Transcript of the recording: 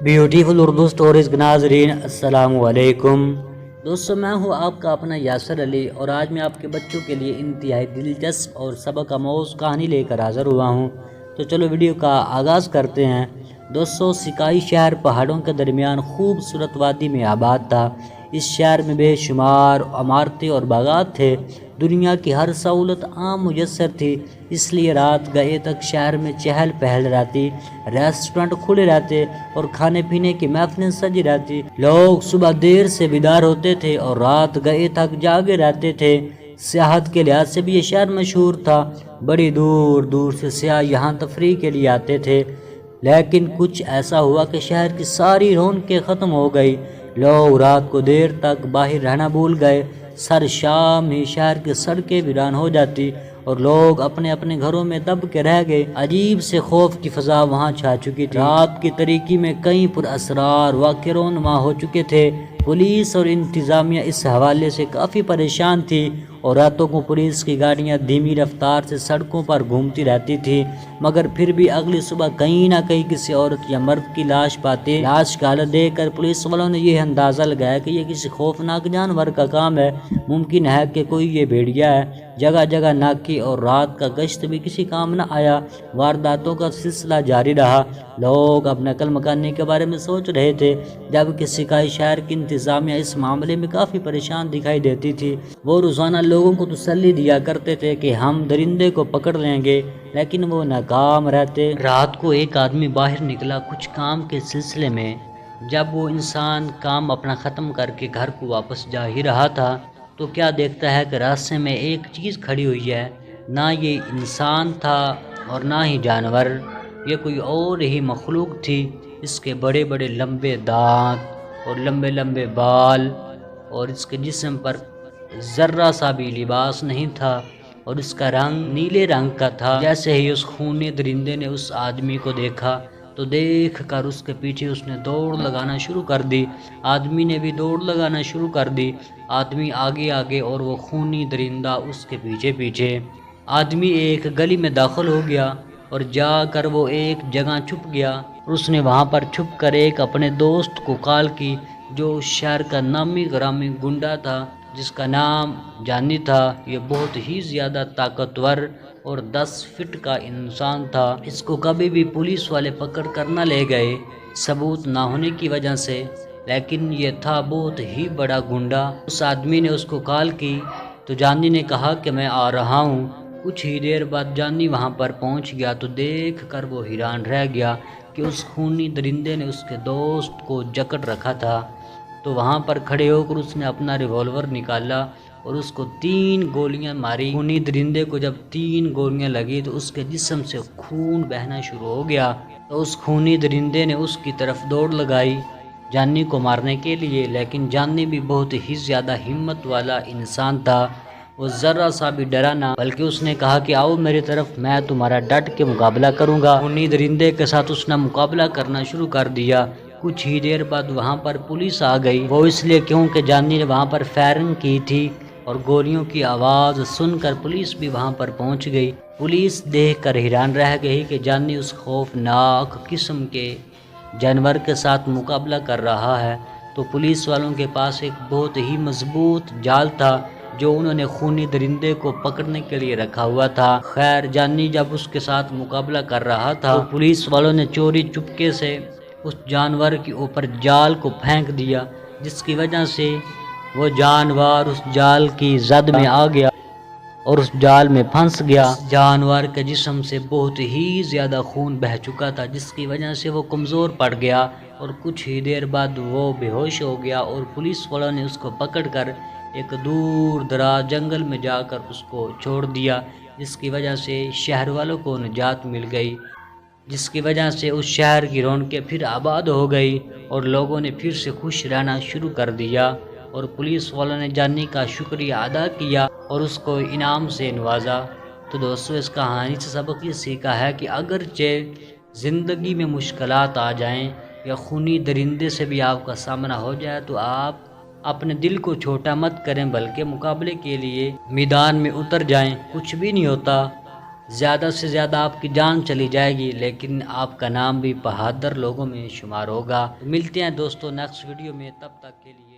Beautiful Urdu stories کے ناظرین السلام علیکم دوستو، میں ہوں آپ کا اپنا یاسر علی اور آج میں آپ کے بچوں کے لیے انتہائی دلچسپ اور سبق آموز کہانی لے کر حاضر ہوا ہوں۔ تو چلو ویڈیو کا آغاز کرتے ہیں۔ دوستو، سکائی شہر پہاڑوں کے درمیان خوبصورت وادی میں آباد تھا۔ اس شہر میں بے شمار عمارتیں اور باغات تھے۔ دنیا کی ہر سہولت عام میسر تھی، اس لیے رات گئے تک شہر میں چہل پہل رہتی، ریسٹورنٹ کھلے رہتے اور کھانے پینے کی محفلیں سجی رہتی۔ لوگ صبح دیر سے بیدار ہوتے تھے اور رات گئے تک جاگے رہتے تھے۔ سیاحت کے لحاظ سے بھی یہ شہر مشہور تھا، بڑی دور دور سے سیاح یہاں تفریح کے لیے آتے تھے۔ لیکن کچھ ایسا ہوا کہ شہر کی ساری رونقیں ختم ہو گئی۔ لوگ رات کو دیر تک باہر رہنا بھول گئے۔ سر شام ہی شہر کی سڑکیں ویران ہو جاتی اور لوگ اپنے اپنے گھروں میں دب کے رہ گئے۔ عجیب سے خوف کی فضا وہاں چھا چکی تھی۔ رات کی تاریکی میں کئی پراسرار واقعے رونما ہو چکے تھے۔ پولیس اور انتظامیہ اس حوالے سے کافی پریشان تھی اور راتوں کو پولیس کی گاڑیاں دھیمی رفتار سے سڑکوں پر گھومتی رہتی تھی، مگر پھر بھی اگلی صبح کہیں نہ کہیں کسی عورت یا مرد کی لاش پاتے۔ لاش کا حالت دیکھ کر پولیس والوں نے یہ اندازہ لگایا کہ یہ کسی خوفناک جانور کا کام ہے۔ ممکن ہے کہ کوئی یہ بھیڑیا ہے۔ جگہ جگہ ناکے اور رات کا گشت بھی کسی کام نہ آیا۔ وارداتوں کا سلسلہ جاری رہا۔ لوگ اپنے عقل مکانی کے بارے میں سوچ رہے تھے، جبکہ سکائی شہر کی انتظامیہ اس معاملے میں کافی پریشان دکھائی دیتی تھی۔ وہ روزانہ لوگوں کو تسلی دیا کرتے تھے کہ ہم درندے کو پکڑ لیں گے، لیکن وہ ناکام رہتے۔ رات کو ایک آدمی باہر نکلا کچھ کام کے سلسلے میں۔ جب وہ انسان کام اپنا ختم کر کے گھر کو واپس جا ہی رہا تھا تو کیا دیکھتا ہے کہ راستے میں ایک چیز کھڑی ہوئی ہے۔ نہ یہ انسان تھا اور نہ ہی جانور، یہ کوئی اور ہی مخلوق تھی۔ اس کے بڑے بڑے لمبے دانت اور لمبے لمبے بال، اور اس کے جسم پر ذرہ سا بھی لباس نہیں تھا، اور اس کا رنگ نیلے رنگ کا تھا۔ جیسے ہی اس خونی درندے نے اس آدمی کو دیکھا تو دیکھ کر اس کے پیچھے اس نے دوڑ لگانا شروع کر دی۔ آدمی نے بھی دوڑ لگانا شروع کر دی۔ آدمی آگے آگے اور وہ خونی درندہ اس کے پیچھے پیچھے۔ آدمی ایک گلی میں داخل ہو گیا اور جا کر وہ ایک جگہ چھپ گیا، اور اس نے وہاں پر چھپ کر ایک اپنے دوست کو کال کی جو اس شہر کا نامی گرامی گنڈا تھا، جس کا نام جانی تھا۔ یہ بہت ہی زیادہ طاقتور اور 10 فٹ کا انسان تھا۔ اس کو کبھی بھی پولیس والے پکڑ کر نہ لے گئے، ثبوت نہ ہونے کی وجہ سے، لیکن یہ تھا بہت ہی بڑا گنڈا۔ اس آدمی نے اس کو کال کی تو جانی نے کہا کہ میں آ رہا ہوں۔ کچھ ہی دیر بعد جانی وہاں پر پہنچ گیا تو دیکھ کر وہ حیران رہ گیا کہ اس خونی درندے نے اس کے دوست کو جکڑ رکھا تھا۔ تو وہاں پر کھڑے ہو کر اس نے اپنا ریوالور نکالا اور اس کو 3 گولیاں ماری۔ خونی درندے کو جب 3 گولیاں لگی تو اس کے جسم سے خون بہنا شروع ہو گیا۔ تو اس خونی درندے نے اس کی طرف دوڑ لگائی جانی کو مارنے کے لیے، لیکن جانی بھی بہت ہی زیادہ ہمت والا انسان تھا۔ وہ ذرا سا بھی ڈرا نہ، بلکہ اس نے کہا کہ آؤ میری طرف، میں تمہارا ڈٹ کے مقابلہ کروں گا۔ خونی درندے کے ساتھ اس نے مقابلہ کرنا شروع کر دیا۔ کچھ ہی دیر بعد وہاں پر پولیس آ گئی، وہ اس لیے کیونکہ جانی نے وہاں پر فائرنگ کی تھی، اور گولیوں کی آواز سن کر پولیس بھی وہاں پر پہنچ گئی۔ پولیس دیکھ کر حیران رہ گئی کہ جانی اس خوفناک قسم کے جانور کے ساتھ مقابلہ کر رہا ہے۔ تو پولیس والوں کے پاس ایک بہت ہی مضبوط جال تھا جو انہوں نے خونی درندے کو پکڑنے کے لیے رکھا ہوا تھا۔ خیر، جانی جب اس کے ساتھ مقابلہ کر رہا تھا تو پولیس والوں نے چوری چپکے سے اس جانور کے اوپر جال کو پھینک دیا، جس کی وجہ سے وہ جانور اس جال کی زد میں آ گیا اور اس جال میں پھنس گیا۔ اس جانور کے جسم سے بہت ہی زیادہ خون بہہ چکا تھا، جس کی وجہ سے وہ کمزور پڑ گیا، اور کچھ ہی دیر بعد وہ بے ہوش ہو گیا، اور پولیس والوں نے اس کو پکڑ کر ایک دور دراز جنگل میں جا کر اس کو چھوڑ دیا، جس کی وجہ سے شہر والوں کو نجات مل گئی، جس کی وجہ سے اس شہر کی رونقیں پھر آباد ہو گئی اور لوگوں نے پھر سے خوش رہنا شروع کر دیا، اور پولیس والوں نے جانی کا شکریہ ادا کیا اور اس کو انعام سے نوازا۔ تو دوستو، اس کہانی سے سبق یہ سیکھا ہے کہ اگرچہ زندگی میں مشکلات آ جائیں یا خونی درندے سے بھی آپ کا سامنا ہو جائے تو آپ اپنے دل کو چھوٹا مت کریں، بلکہ مقابلے کے لیے میدان میں اتر جائیں۔ کچھ بھی نہیں ہوتا، زیادہ سے زیادہ آپ کی جان چلی جائے گی، لیکن آپ کا نام بھی بہادر لوگوں میں شمار ہوگا۔ ملتے ہیں دوستوں نیکسٹ ویڈیو میں، تب تک کے لیے